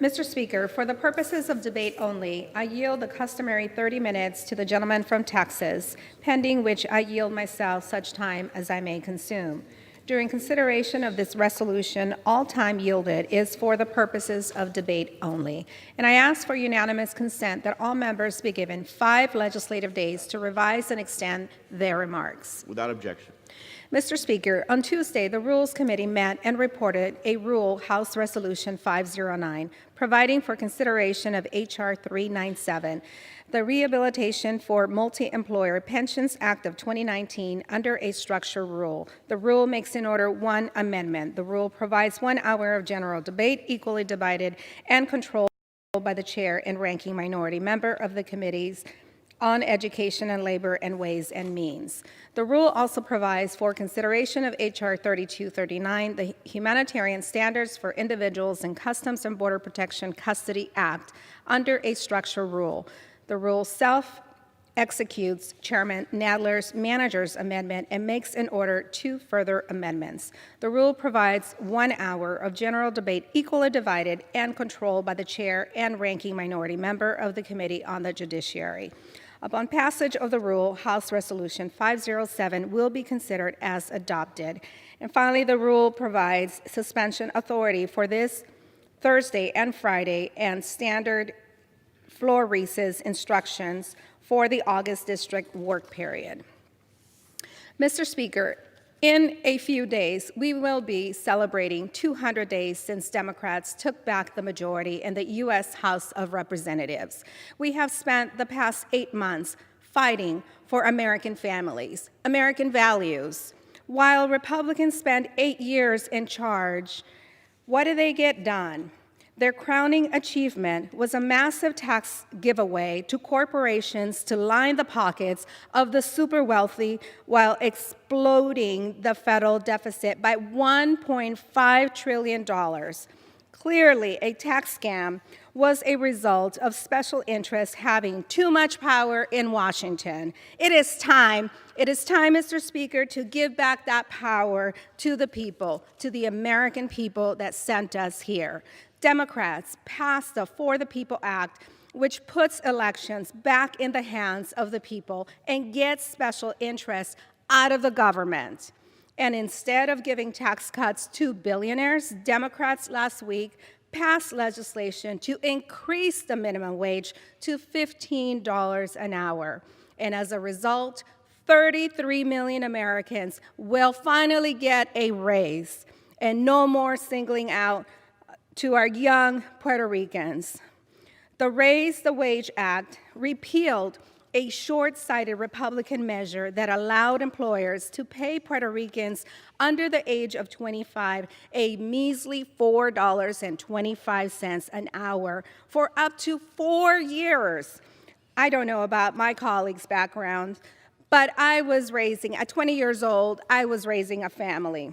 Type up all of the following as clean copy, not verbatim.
Mr. Speaker, for the purposes of debate only, I yield the customary 30 minutes to the gentleman from Texas, pending which I yield myself such time as I may consume. During consideration of this resolution, all time yielded is for the purposes of debate only. And I ask for unanimous consent that all members be given 5 legislative days to revise and extend their remarks. Without objection. Mr. Speaker, on Tuesday, the Rules Committee met and reported a rule, House Resolution 509, providing for consideration of H.R. 397, the Rehabilitation for Multi-Employer Pensions Act of 2019 under a structure rule. The rule makes in order one amendment. The rule provides 1 hour of general debate, equally divided and controlled by the chair and ranking minority member of the committees on Education and Labor and Ways and Means. The rule also provides for consideration of H.R. 3239, the Humanitarian Standards for Individuals in Customs and Border Protection Custody Act, under a structure rule. The rule self-executes Chairman Nadler's manager's amendment and makes in order 2 further amendments. The rule provides 1 hour of general debate equally divided and controlled by the chair and ranking minority member of the Committee on the Judiciary. Upon passage of the rule, House Resolution 507 will be considered as adopted. And finally, the rule provides suspension authority for this Thursday and Friday and standard floor recess instructions for the August district work period. Mr. Speaker, in a few days, we will be celebrating 200 days since Democrats took back the majority in the U.S. House of Representatives. We have spent the past 8 months fighting for American families, American values. While Republicans spent 8 years in charge, what did they get done? Their crowning achievement was a massive tax giveaway to corporations to line the pockets of the super wealthy while exploding the federal deficit by $1.5 trillion. Clearly, a tax scam was a result of special interests having too much power in Washington. It is time, Mr. Speaker, to give back that power to the people, to the American people that sent us here. Democrats passed the For the People Act, which puts elections back in the hands of the people and gets special interests out of the government. And instead of giving tax cuts to billionaires, Democrats last week passed legislation to increase the minimum wage to $15 an hour. And as a result, 33 million Americans will finally get a raise and no more singling out to our young Puerto Ricans. The Raise the Wage Act repealed a short-sighted Republican measure that allowed employers to pay Puerto Ricans under the age of 25 a measly $4.25 an hour for up to 4 years. I don't know about my colleagues' background, but at 20 years old, I was raising a family.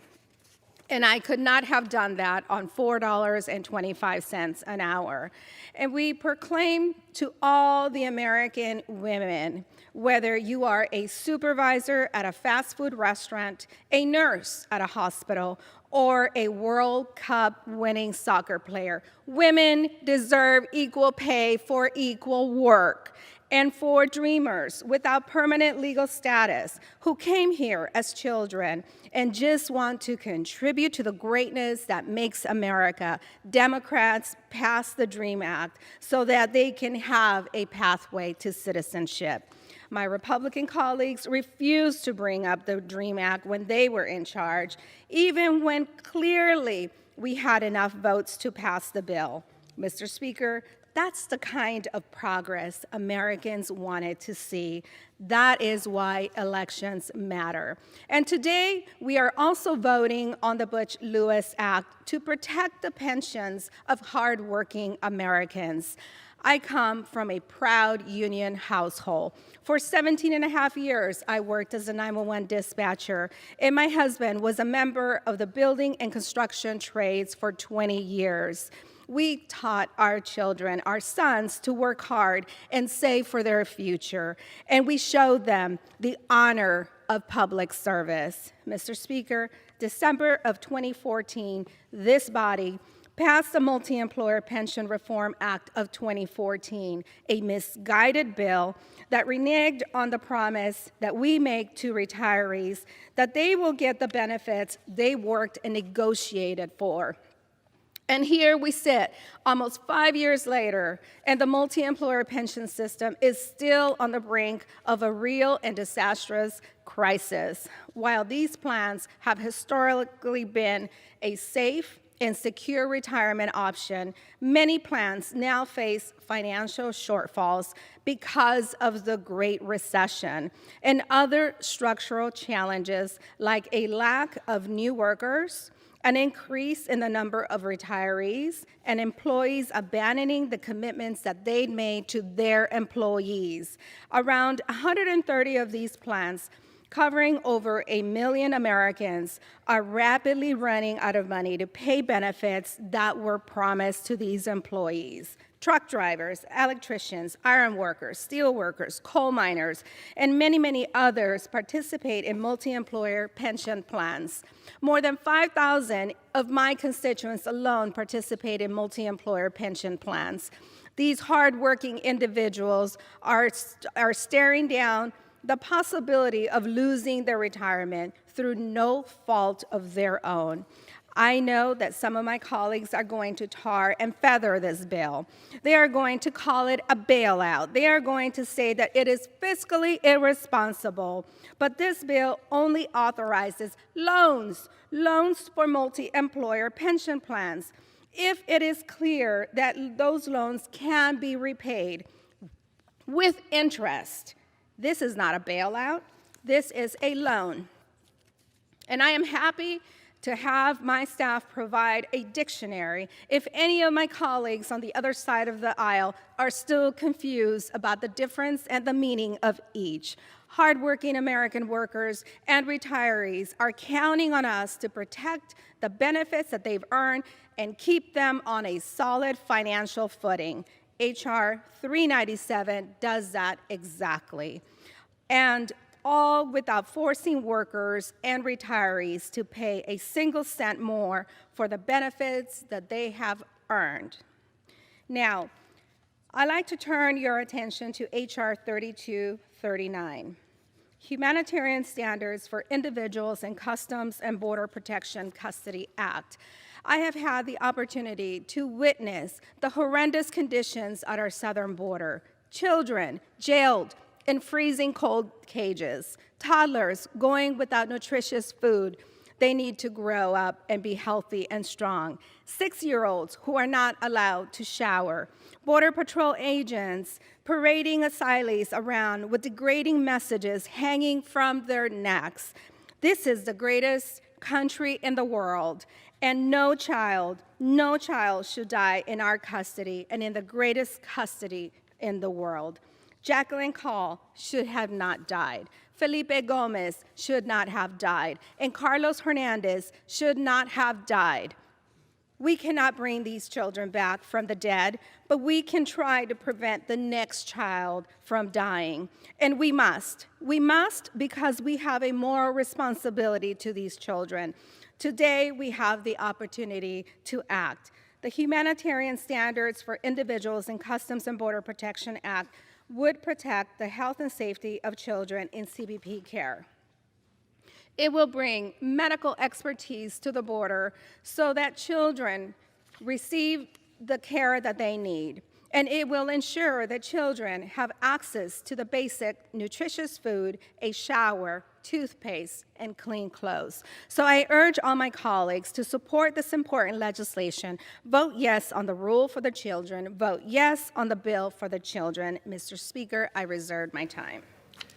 And I could not have done that on $4.25 an hour. And we proclaim to all the American women, whether you are a supervisor at a fast food restaurant, a nurse at a hospital, or a World Cup winning soccer player, women deserve equal pay for equal work. And for dreamers without permanent legal status who came here as children and just want to contribute to the greatness that makes America, Democrats passed the DREAM Act so that they can have a pathway to citizenship. My Republican colleagues refused to bring up the DREAM Act when they were in charge, even when clearly we had enough votes to pass the bill. Mr. Speaker, that's the kind of progress Americans wanted to see. That is why elections matter. And today, we are also voting on the Butch-Lewis Act to protect the pensions of hardworking Americans. I come from a proud union household. For 17 and a half years, I worked as a 911 dispatcher, and my husband was a member of the building and construction trades for 20 years. We taught our children, our sons, to work hard and save for their future, and we showed them the honor of public service. Mr. Speaker, December of 2014, this body passed the Multi-Employer Pension Reform Act of 2014, a misguided bill that reneged on the promise that we make to retirees that they will get the benefits they worked and negotiated for. And here we sit, almost 5 years later, and the multi-employer pension system is still on the brink of a real and disastrous crisis. While these plans have historically been a safe and secure retirement option, many plans now face financial shortfalls because of the Great Recession and other structural challenges like a lack of new workers, an increase in the number of retirees, and employees abandoning the commitments that they'd made to their employees. Around 130 of these plans, covering over 1 million Americans, are rapidly running out of money to pay benefits that were promised to these employees. Truck drivers, electricians, iron workers, steel workers, coal miners, and many, many others participate in multi-employer pension plans. More than 5,000 of my constituents alone participate in multi-employer pension plans. These hardworking individuals are staring down the possibility of losing their retirement through no fault of their own. I know that some of my colleagues are going to tar and feather this bill. They are going to call it a bailout. They are going to say that it is fiscally irresponsible. But this bill only authorizes loans for multi-employer pension plans. If it is clear that those loans can be repaid with interest, this is not a bailout. This is a loan. And I am happy to have my staff provide a dictionary if any of my colleagues on the other side of the aisle are still confused about the difference and the meaning of each. Hardworking American workers and retirees are counting on us to protect the benefits that they've earned and keep them on a solid financial footing. H.R. 397 does that exactly. And all without forcing workers and retirees to pay a single cent more for the benefits that they have earned. Now, I'd like to turn your attention to H.R. 3239, Humanitarian Standards for Individuals in Customs and Border Protection Custody Act. I have had the opportunity to witness the horrendous conditions at our southern border. Children jailed in freezing cold cages, toddlers going without nutritious food they need to grow up and be healthy and strong, 6-year-olds who are not allowed to shower, Border Patrol agents parading asylees around with degrading messages hanging from their necks. This is the greatest country in the world, and no child should die in our custody and in the greatest custody in the world. Jacqueline Call should have not died. Felipe Gomez should not have died. And Carlos Hernandez should not have died. We cannot bring these children back from the dead, but we can try to prevent the next child from dying. And we must. We must because we have a moral responsibility to these children. Today, we have the opportunity to act. The Humanitarian Standards for Individuals in Customs and Border Protection Act would protect the health and safety of children in CBP care. It will bring medical expertise to the border so that children receive the care that they need. And it will ensure that children have access to the basic nutritious food, a shower, toothpaste, and clean clothes. So I urge all my colleagues to support this important legislation. Vote yes on the rule for the children. Vote yes on the bill for the children. Mr. Speaker, I reserve my time.